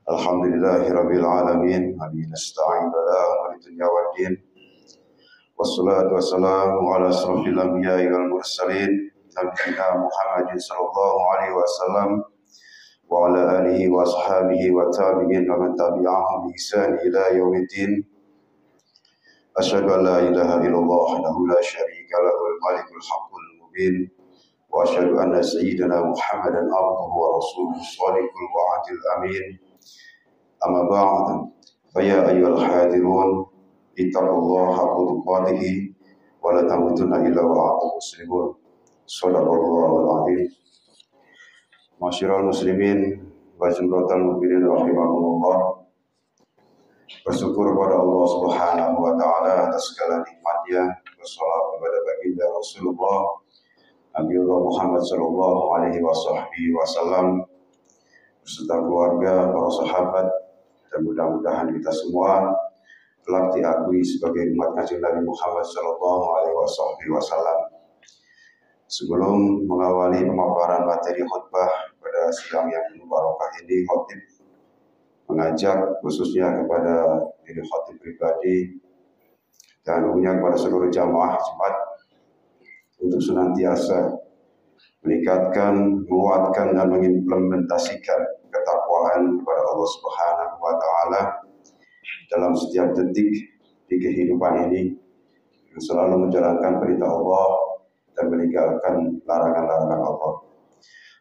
Alhamdulillahirabbil alamin, wabihi nasta'in ala umuri dunya waddin. Wassalatu wassalamu ala asrofil anbiya'i wal mursalin, nabiyina Muhammadin sallallahu alaihi wasallam wa ala alihi wa ashabihi wa tabi'in wa man tabi'ahum bi ihsan ila yaumiddin. Asyhadu an la ilaha illallah wahdahu la syarika lahul malikul haqqul mubin. Wa asyhadu anna sayyidana Muhammadan abduhu wa rasuluhu shadiqul wa'dil amin. Amma ba'd, fa ya ayyuhal hadirun ittaqullaha haqqa tuqatih wa la tamutunna illa wa antum muslimun. Shadaqallahul azim. Masyiral muslimin wa jumlatal mu'minin rahimakumullah. Bersyukur kepada Allah Subhanahu wa taala atas segala nikmatnya. Wassalatu kepada baginda Rasulullah Nabiullah Muhammad sallallahu alaihi wasallam beserta keluarga, para sahabat, dan mudah-mudahan kita semua kelak diakui sebagai umat Kanjeng Nabi Muhammad sallallahu alaihi wasallam. Sebelum mengawali pemaparan materi khutbah pada siang yang penuh barokah ini, khotib mengajak khususnya kepada diri khotib pribadi dan umumnya kepada seluruh jamaah Jumat untuk senantiasa meningkatkan, menguatkan dan mengimplementasikan ketakwaan kepada Allah Subhanahu wa taala dalam setiap detik di kehidupan ini, yang selalu menjalankan perintah Allah dan meninggalkan larangan-larangan Allah.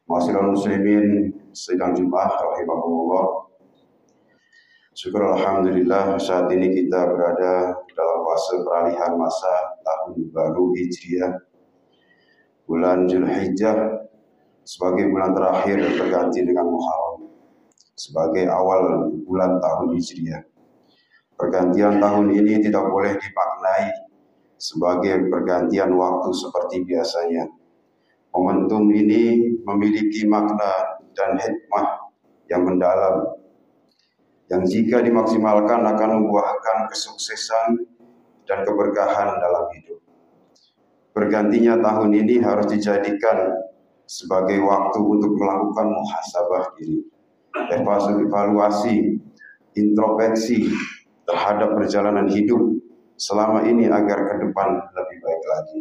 Ma'asyiral muslimin sidang Jumat rahimakumullah. Syukur alhamdulillah saat ini kita berada dalam fase peralihan masa tahun baru Hijriah. Bulan Zulhijjah sebagai bulan terakhir berganti dengan Muharram sebagai awal bulan tahun Hijriah. Pergantian tahun ini tidak boleh dimaknai sebagai pergantian waktu seperti biasanya. Momentum ini memiliki makna dan hikmah yang mendalam, yang jika dimaksimalkan akan membuahkan kesuksesan dan keberkahan dalam hidup. Bergantinya tahun ini harus dijadikan sebagai waktu untuk melakukan muhasabah diri, evaluasi, introspeksi terhadap perjalanan hidup selama ini agar ke depan lebih baik lagi.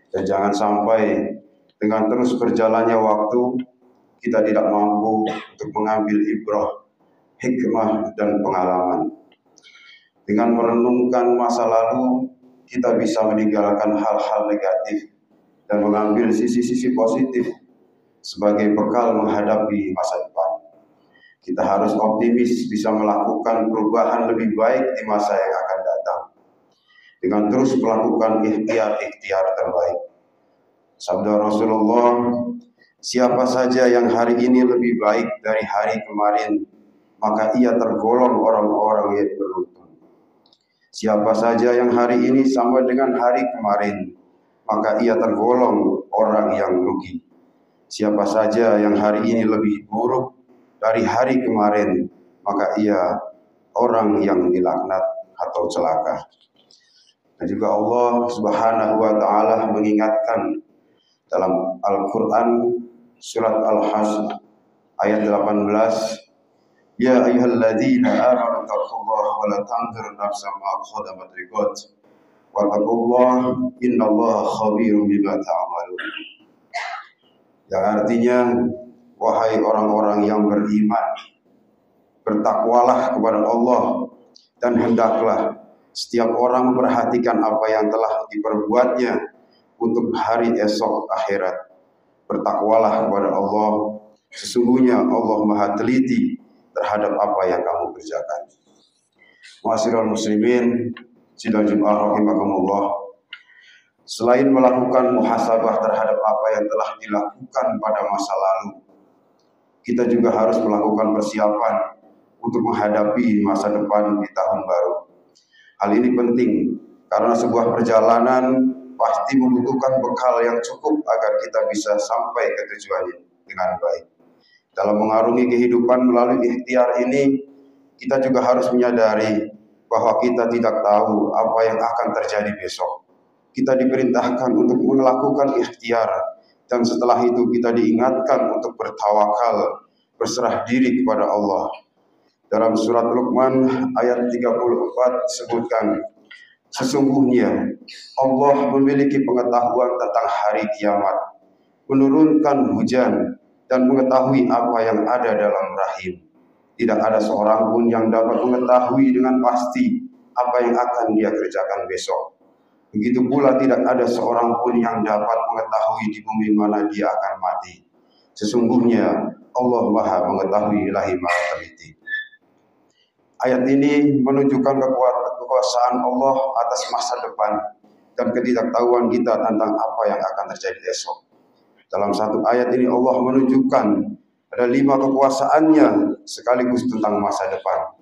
Dan jangan sampai dengan terus berjalannya waktu kita tidak mampu untuk mengambil ibrah, hikmah dan pengalaman. Dengan merenungkan masa lalu, kita bisa meninggalkan hal-hal negatif dan mengambil sisi-sisi positif sebagai bekal menghadapi masa depan. Kita harus optimis bisa melakukan perubahan lebih baik di masa yang akan datang dengan terus melakukan ikhtiar terbaik. Sabda Rasulullah, siapa saja yang hari ini lebih baik dari hari kemarin, maka ia tergolong orang-orang yang beruntung. Siapa saja yang hari ini sama dengan hari kemarin, maka ia tergolong orang yang rugi. Siapa saja yang hari ini lebih buruk dari hari kemarin, maka ia orang yang dilaknat atau celaka. Dan juga Allah Subhanahu wa taala mengingatkan dalam Al-Qur'an surat Al-Hasr ayat 18, ya ayyuhalladzina amanu taqullaha wa la tanzur nafsam ma qaddamat liqad wa taqullaha innallaha khabirum bima ta'malun. Yang artinya, wahai orang-orang yang beriman, bertakwalah kepada Allah dan hendaklah setiap orang memperhatikan apa yang telah diperbuatnya untuk hari esok akhirat. Bertakwalah kepada Allah, sesungguhnya Allah Maha teliti terhadap apa yang kamu kerjakan. Ma'asyiral muslimin sidang Jumat rahimakumullah. Selain melakukan muhasabah terhadap apa yang telah dilakukan pada masa lalu, kita juga harus melakukan persiapan untuk menghadapi masa depan di tahun baru. Hal ini penting karena sebuah perjalanan pasti membutuhkan bekal yang cukup agar kita bisa sampai ke tujuan dengan baik. Dalam mengarungi kehidupan melalui ikhtiar ini, kita juga harus menyadari bahwa kita tidak tahu apa yang akan terjadi besok. Kita diperintahkan untuk melakukan ikhtiar, dan setelah itu kita diingatkan untuk bertawakal berserah diri kepada Allah. Dalam surat Luqman ayat 34 disebutkan, sesungguhnya Allah memiliki pengetahuan tentang hari kiamat, menurunkan hujan, dan mengetahui apa yang ada dalam rahim. Tidak ada seorang pun yang dapat mengetahui dengan pasti apa yang akan dia kerjakan besok. Begitu pula tidak ada seorang pun yang dapat mengetahui di bumi mana dia akan mati. Sesungguhnya Allah Maha mengetahui lagi Maha teliti. Ayat ini menunjukkan kekuasaan Allah atas masa depan dan ketidaktahuan kita tentang apa yang akan terjadi esok. Dalam satu ayat ini Allah menunjukkan ada 5 kekuasaannya sekaligus tentang masa depan.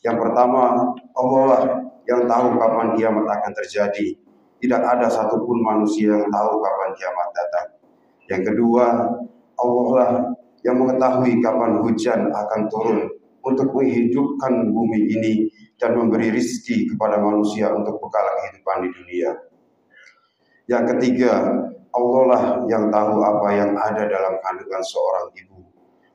Yang pertama, Allah lah yang tahu kapan kiamat akan terjadi. Tidak ada satupun manusia yang tahu kapan kiamat datang. Yang kedua, Allah lah yang mengetahui kapan hujan akan turun untuk menghidupkan bumi ini dan memberi rizki kepada manusia untuk bekal kehidupan di dunia. Yang ketiga, Allah lah yang tahu apa yang ada dalam kandungan seorang ibu.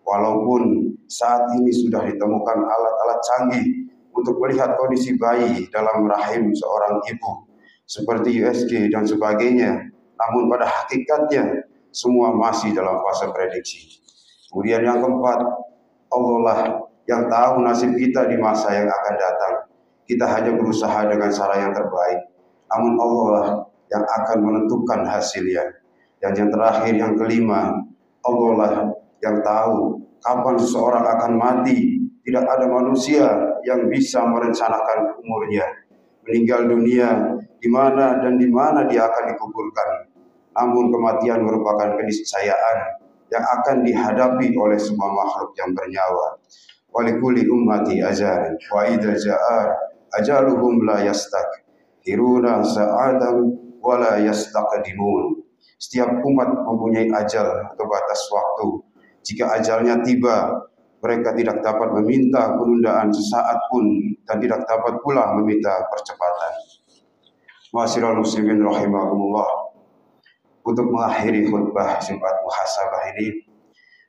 Walaupun saat ini sudah ditemukan alat-alat canggih untuk melihat kondisi bayi dalam rahim seorang ibu, seperti USG dan sebagainya, namun pada hakikatnya semua masih dalam fase prediksi. Kemudian yang keempat, Allah lah yang tahu nasib kita di masa yang akan datang. Kita hanya berusaha dengan cara yang terbaik, namun Allah lah yang akan menentukan hasilnya. Dan yang terakhir, yang kelima, Allah lah yang tahu kapan seseorang akan mati. Tidak ada manusia yang bisa merencanakan umurnya, meninggal dunia, di mana dan di mana dia akan dikuburkan. Namun kematian merupakan keniscayaan yang akan dihadapi oleh semua makhluk yang bernyawa. Walikulli ummati ajal, wa idza ja'a ajaluhum la yastakhiruna sa'atan wa la yastaqdimun. Setiap umat mempunyai ajal atau batas waktu. Jika ajalnya tiba, mereka tidak dapat meminta penundaan sesaat pun dan tidak dapat pula meminta percepatan. Ma'asyiral muslimin rahimakumullah. Untuk mengakhiri khutbah sifat muhasabah ini,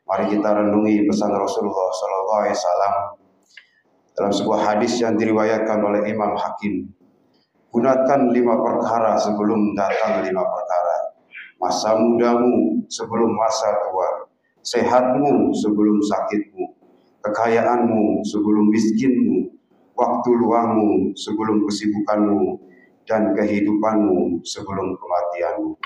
mari kita renungi pesan Rasulullah SAW dalam sebuah hadis yang diriwayatkan oleh Imam Hakim. Gunakan 5 perkara sebelum datang 5 perkara. Masa mudamu sebelum masa tua, sehatmu sebelum sakitmu, kekayaanmu sebelum miskinmu, waktu luangmu sebelum kesibukanmu, dan kehidupanmu sebelum kematianmu.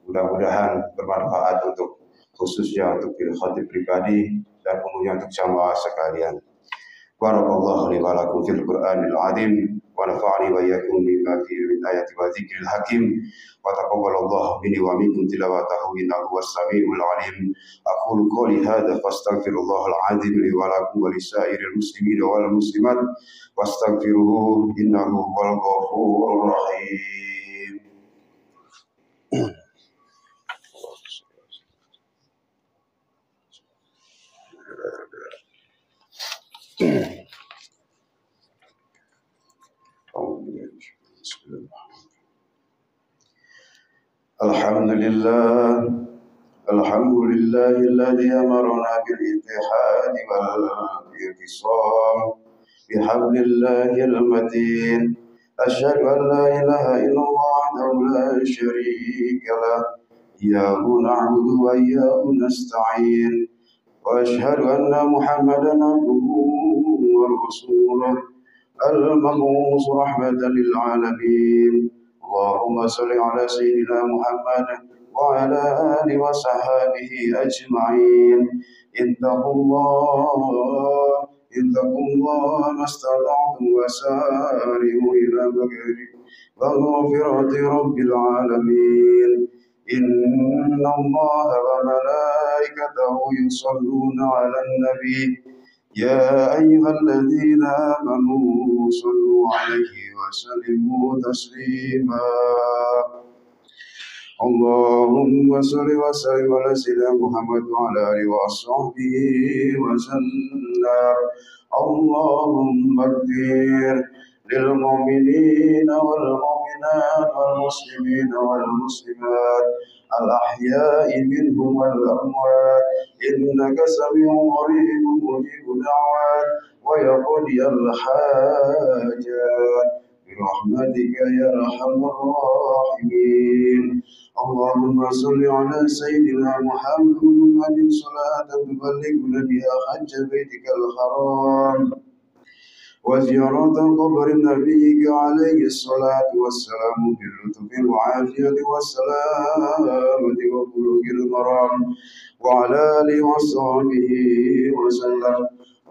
Mudah-mudahan bermanfaat untuk khususnya untuk khatib pribadi dan umumnya untuk jamaah sekalian. Barakallahu li wa lakum fil Qur'anil azim wa nafa'ani wa iyyakum bima fihi min ayati wa dzikril hakim wa taqabbalallahu minni wa minkum tilawatahu innahu was-sami'ul 'alim. Aqulu qouli hadza fastaghfirullahal azim li wa lakum wa lisairil muslimin wal muslimat wastaghfiruhu innahu huwal ghafurur rahim. Alhamdulillah, alhamdulillahilladzi amarna bil ittihad wal i'tisam bihablillahil matin. Asyhadu an la ilaha illallah wahdahu la syarika lah, iyyahu na'budu wa iyyahu nasta'in. Wa asyhadu anna Muhammadan abduhu wa rasuluh al-mab'uts rahmatan lil alamin. Allahumma salli ala sayyidina Muhammad wa ala alihi wa sahbihi ajma'in. Ittaqullah mastata'tum wa sari'u ila maghfirati rabbil alamin. Inna Allaha wa malaikatahu yusalluna 'alan nabi. Ya ayyuhalladzina amanu sallu 'alaihi wa sallimu taslima. Allahumma salli wa sallim ala sayyidina Muhammad wa ala alihi wa sahbihi wa sallam. Allahumma ighfir lil mu'minina wal mu'minat والمؤمنات والمسلمين والمسلمات الأحياء منهم والأموات إنك سميع قريب مجيب دعوات ويقضي الحاجات برحمتك يا أرحم الراحمين. اللهم صل على سيدنا محمد صلاة تبلغنا بها حج بيتك الحرام وزيارة قبر نبيك عليه الصلاة والسلام باللطف والعافية والسلامة وبلوغ المرام وعلى آله وصحبه وسلم.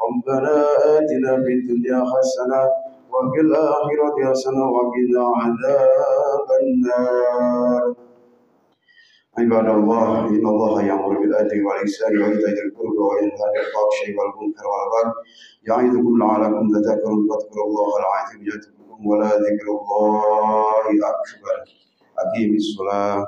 ربنا آتنا في الدنيا حسنة وفي الآخرة حسنة وقنا عذاب النار. عباد الله إن الله يأمر بالعدل والإحسان وإيتاء ذي القربى وينهى عن الفحشاء والمنكر والبغي يعظكم لعلكم تذكرون فاذكروا الله العظيم يذكركم ولذكر الله أكبر. أقيموا الصلاة